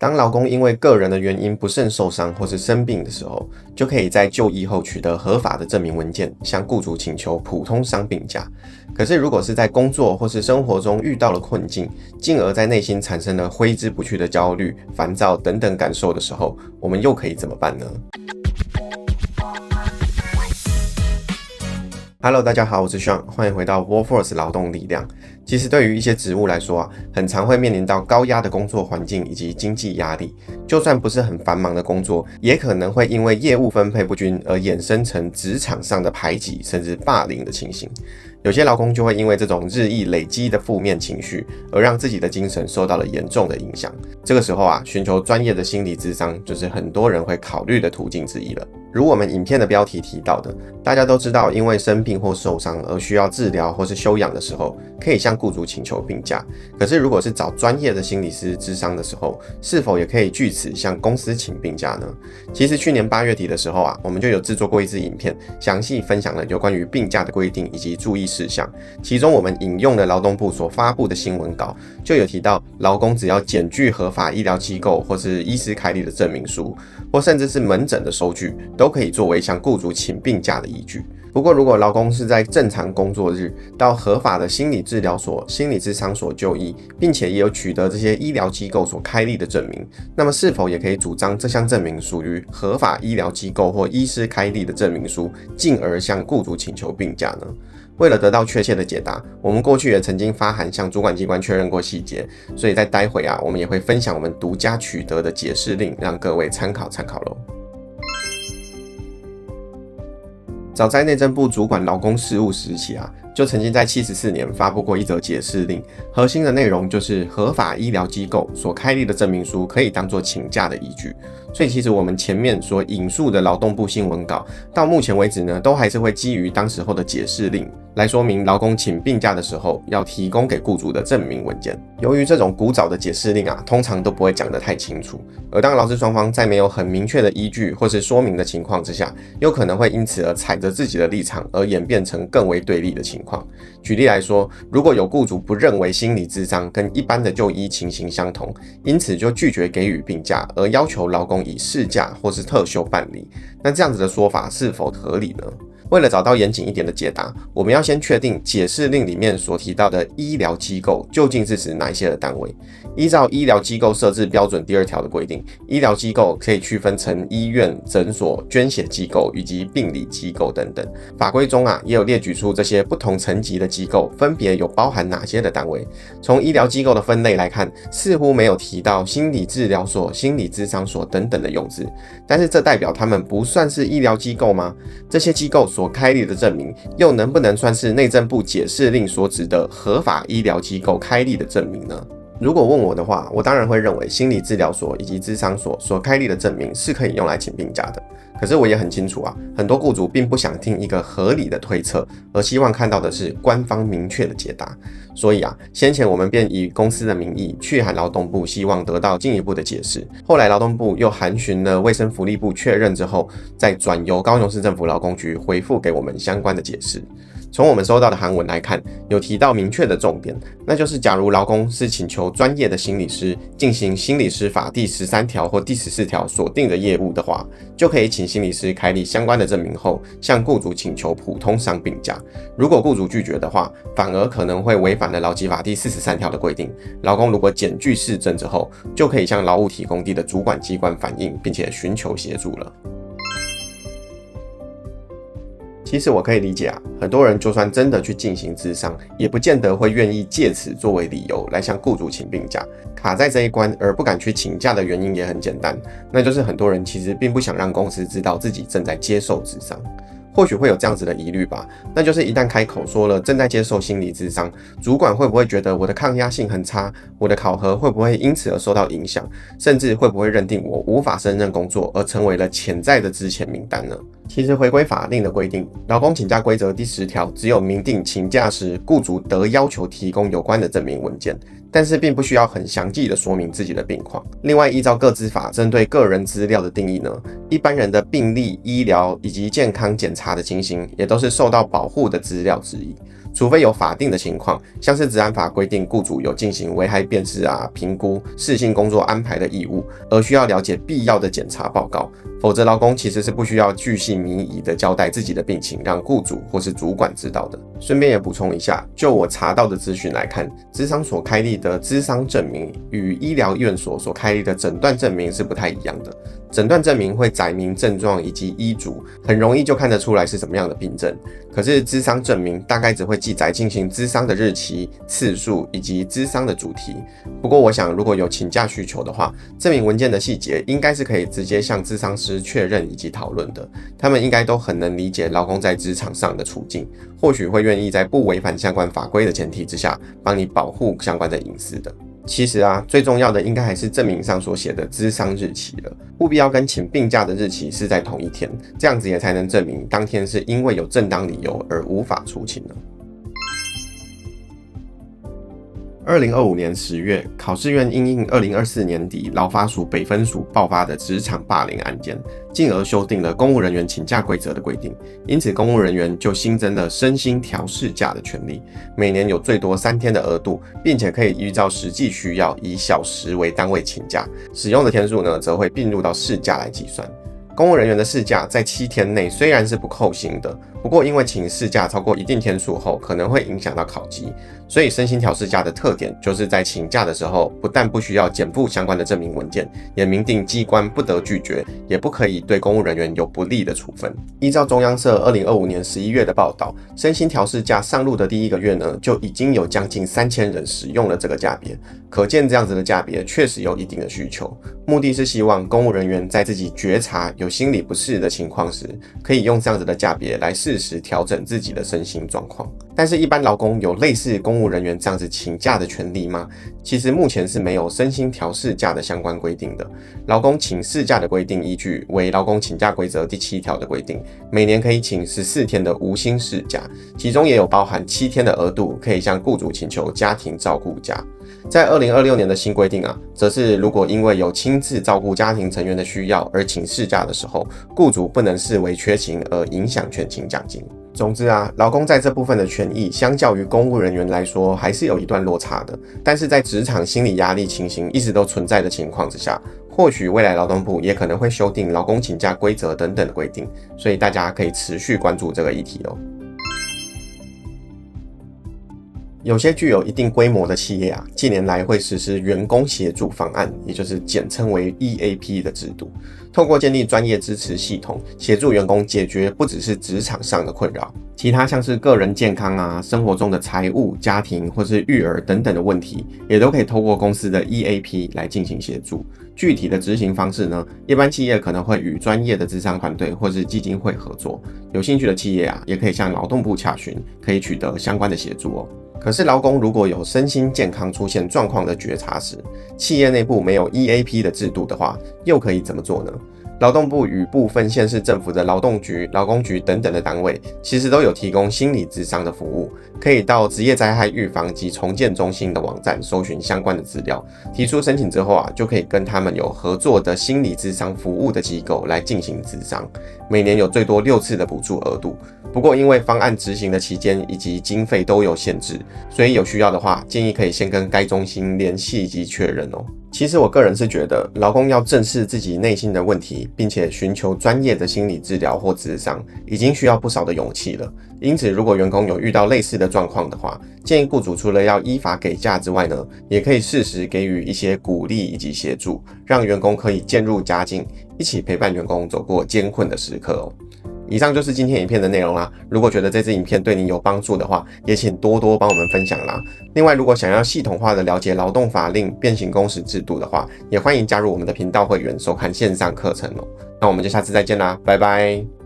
当劳工因为个人的原因不慎受伤或是生病的时候，就可以在就医后取得合法的证明文件，向雇主请求普通伤病假。可是如果是在工作或是生活中遇到了困境，进而在内心产生了挥之不去的焦虑、烦躁等等感受的时候，我们又可以怎么办呢？Hello， 大家好，我是 Sean， 欢迎回到 Workforce 劳动力量。其实对于一些职务来说很常会面临到高压的工作环境以及经济压力。就算不是很繁忙的工作，也可能会因为业务分配不均而衍生成职场上的排挤甚至霸凌的情形。有些劳工就会因为这种日益累积的负面情绪，而让自己的精神受到了严重的影响。这个时候寻求专业的心理咨商就是很多人会考虑的途径之一了。如我们影片的标题提到的，大家都知道，因为生病或受伤而需要治疗或是休养的时候，可以向雇主请求病假。可是如果是找专业的心理师咨商的时候，是否也可以据此向公司请病假呢？其实去年8月底的时候我们就有制作过一支影片，详细分享了有关于病假的规定以及注意事项。其中我们引用了劳动部所发布的新闻稿，就有提到，劳工只要检具合法医疗机构或是医师开立的证明书，或甚至是门诊的收据，都可以作为向雇主请病假的依据。不过如果劳工是在正常工作日到合法的心理治疗所、心理咨商所就医，并且也有取得这些医疗机构所开立的证明，那么是否也可以主张这项证明属于合法医疗机构或医师开立的证明书，进而向雇主请求病假呢？为了得到确切的解答，我们过去也曾经发函向主管机关确认过细节，所以在待会我们也会分享我们独家取得的解释令，让各位参考参考咯。早在内政部主管劳工事务时期就曾经在74年发布过一则解释令，核心的内容就是合法医疗机构所开立的证明书可以当作请假的依据。所以其实我们前面所引述的劳动部新闻稿，到目前为止呢，都还是会基于当时候的解释令来说明劳工请病假的时候要提供给雇主的证明文件。由于这种古早的解释令通常都不会讲得太清楚，而当劳资双方在没有很明确的依据或是说明的情况之下，有可能会因此而踩着自己的立场而演变成更为对立的情况。举例来说，如果有雇主不认为心理咨商跟一般的就医情形相同，因此就拒绝给予病假，而要求劳工以事假或是特休办理，那这样子的说法是否合理呢？为了找到严谨一点的解答，我们要先确定解释令里面所提到的医疗机构究竟是指哪一些的单位。依照医疗机构设置标准第2条的规定，医疗机构可以区分成医院、诊所、捐血机构以及病理机构等等。法规中也有列举出这些不同层级的机构分别有包含哪些的单位。从医疗机构的分类来看，似乎没有提到心理治疗所、心理咨商所等等的用字，但是这代表他们不算是医疗机构吗？这些机构所开立的证明又能不能算是内政部解释令所指的合法医疗机构开立的证明呢？如果问我的话，我当然会认为心理治疗所以及咨商所所开立的证明是可以用来请病假的。可是我也很清楚很多雇主并不想听一个合理的推测，而希望看到的是官方明确的解答。所以先前我们便以公司的名义去函劳动部，希望得到进一步的解释。后来劳动部又函询了卫生福利部确认之后，再转由高雄市政府劳工局回复给我们相关的解释。从我们收到的函文来看，有提到明确的重点，那就是假如劳工是请求专业的心理师进行心理师法第13条或第14条所定的业务的话，就可以请心理师开立相关的证明后，向雇主请求普通伤病假。如果雇主拒绝的话，反而可能会违反了劳基法第43条的规定。劳工如果检具事证之后，就可以向劳务体工地的主管机关反映，并且寻求协助了。其实我可以理解很多人就算真的去进行咨商，也不见得会愿意借此作为理由来向雇主请病假。卡在这一关而不敢去请假的原因也很简单，那就是很多人其实并不想让公司知道自己正在接受咨商。或许会有这样子的疑虑吧，那就是一旦开口说了正在接受心理咨商，主管会不会觉得我的抗压性很差，我的考核会不会因此而受到影响，甚至会不会认定我无法胜任工作而成为了潜在的资遣名单呢？其实回归法令的规定，劳工请假规则第10条只有明定请假时雇主得要求提供有关的证明文件，但是并不需要很详细的说明自己的病况。另外依照个资法针对个人资料的定义呢，一般人的病历、医疗以及健康检查的情形也都是受到保护的资料之一。除非有法定的情况，像是职安法规定雇主有进行危害辨识评估、适性工作安排的义务，而需要了解必要的检查报告，否则劳工其实是不需要巨细靡遗的交代自己的病情，让雇主或是主管知道的。顺便也补充一下，就我查到的资讯来看，咨商所开立的咨商证明与医疗院所所开立的诊断证明是不太一样的。诊断证明会载明症状以及医嘱，很容易就看得出来是什么样的病症。可是咨商证明大概只会记载进行咨商的日期、次数以及咨商的主题。不过我想，如果有请假需求的话，证明文件的细节应该是可以直接向咨商师确认以及讨论的。他们应该都很能理解劳工在职场上的处境，或许会愿意在不违反相关法规的前提之下，帮你保护相关的隐私的。其实最重要的应该还是证明上所写的咨商日期了，务必要跟请病假的日期是在同一天，这样子也才能证明当天是因为有正当理由而无法出勤了。2025年10月，考试院因应2024年底劳发署北分署爆发的职场霸凌案件，进而修订了公务人员请假规则的规定，因此公务人员就新增了身心调适假的权利，每年有最多3天的额度，并且可以依照实际需要以小时为单位请假，使用的天数呢，则会并入到事假来计算。公务人员的事假在7天内虽然是不扣薪的，不过因为请事假超过一定天数后，可能会影响到考绩，所以身心调适假的特点就是在请假的时候，不但不需要检附相关的证明文件，也明定机关不得拒绝，也不可以对公务人员有不利的处分。依照中央社2025年11月的报道，身心调适假上路的第1个月呢，就已经有将近3000人使用了这个价别，可见这样子的价别确实有一定的需求。目的是希望公务人员在自己觉察有心理不适的情况时，可以用这样子的价别来适时调整自己的身心状况。但是，一般劳工有类似公务人员这样子请假的权利吗？其实目前是没有身心调适假的相关规定的。劳工请事假的规定依据为《劳工请假规则》第7条的规定，每年可以请14天的无薪事假，其中也有包含7天的额度可以向雇主请求家庭照顾假。在2026年的新规定则是如果因为有亲自照顾家庭成员的需要而请事假的时候，雇主不能视为缺勤而影响全勤奖金。总之劳工在这部分的权益相较于公务人员来说还是有一段落差的，但是在职场心理压力情形一直都存在的情况之下，或许未来劳动部也可能会修订劳工请假规则等等的规定，所以大家可以持续关注这个议题哦。有些具有一定规模的企业近年来会实施员工协助方案，也就是简称为 EAP 的制度，透过建立专业支持系统，协助员工解决不只是职场上的困扰，其他像是个人健康生活中的财务、家庭或是育儿等等的问题，也都可以透过公司的 EAP 来进行协助。具体的执行方式呢，一般企业可能会与专业的咨商团队或是基金会合作，有兴趣的企业也可以向劳动部洽询，可以取得相关的协助哦。可是劳工如果有身心健康出现状况的觉察时，企业内部没有 EAP 的制度的话，又可以怎么做呢？劳动部与部分县市政府的劳动局、劳工局等等的单位，其实都有提供心理咨商的服务，可以到职业灾害预防及重建中心的网站搜寻相关的资料，提出申请之后就可以跟他们有合作的心理咨商服务的机构来进行咨商，每年有最多6次的补助额度。不过因为方案执行的期间以及经费都有限制，所以有需要的话，建议可以先跟该中心联系及确认哦。其实我个人是觉得，劳工要正视自己内心的问题，并且寻求专业的心理治疗或咨商，已经需要不少的勇气了。因此，如果员工有遇到类似的状况的话，建议雇主除了要依法给假之外呢，也可以适时给予一些鼓励以及协助，让员工可以渐入佳境，一起陪伴员工走过艰困的时刻哦。以上就是今天影片的内容啦。如果觉得这支影片对你有帮助的话，也请多多帮我们分享啦。另外，如果想要系统化的了解劳动法令、变形工时制度的话，也欢迎加入我们的频道会员，收看线上课程哦。那我们就下次再见啦，拜拜。